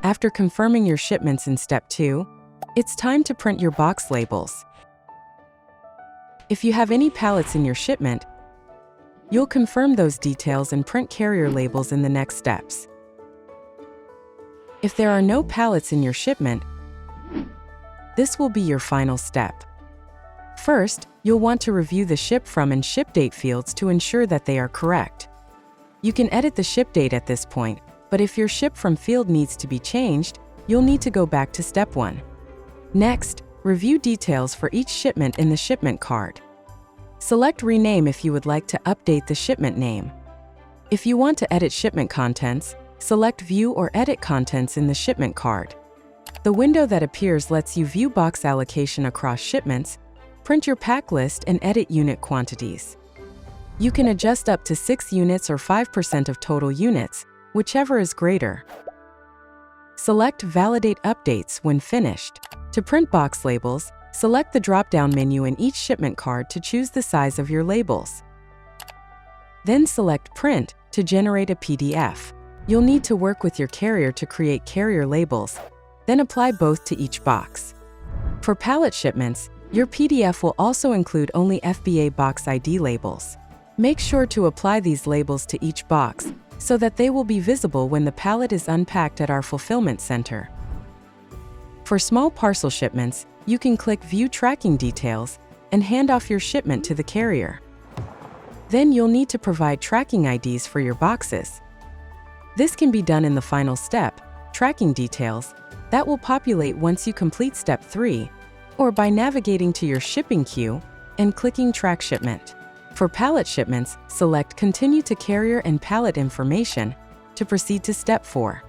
After confirming your shipments in Step 2, it's time to print your box labels. If you have any pallets in your shipment, you'll confirm those details and print carrier labels in the next steps. If there are no pallets in your shipment, this will be your final step. First, you'll want to review the ship from and ship date fields to ensure that they are correct. You can edit the ship date at this point, but if your ship from field needs to be changed, you'll need to go back to Step 1. Next, review details for each shipment in the shipment card. Select Rename if you would like to update the shipment name. If you want to edit shipment contents, select View or Edit Contents in the shipment card. The window that appears lets you view box allocation across shipments, print your pack list, and edit unit quantities. You can adjust up to 6 units or 5% of total units, whichever is greater. Select Validate Updates when finished. To print box labels, select the drop-down menu in each shipment card to choose the size of your labels. Then select Print to generate a PDF. You'll need to work with your carrier to create carrier labels, then apply both to each box. For pallet shipments, your PDF will also include only FBA box ID labels. Make sure to apply these labels to each box so that they will be visible when the pallet is unpacked at our fulfillment center. For small parcel shipments, you can click View Tracking Details and hand off your shipment to the carrier. Then you'll need to provide tracking IDs for your boxes. This can be done in the final step, Tracking Details, that will populate once you complete Step 3, or by navigating to your shipping queue and clicking Track Shipment. For pallet shipments, select Continue to Carrier and Pallet Information to proceed to Step 4.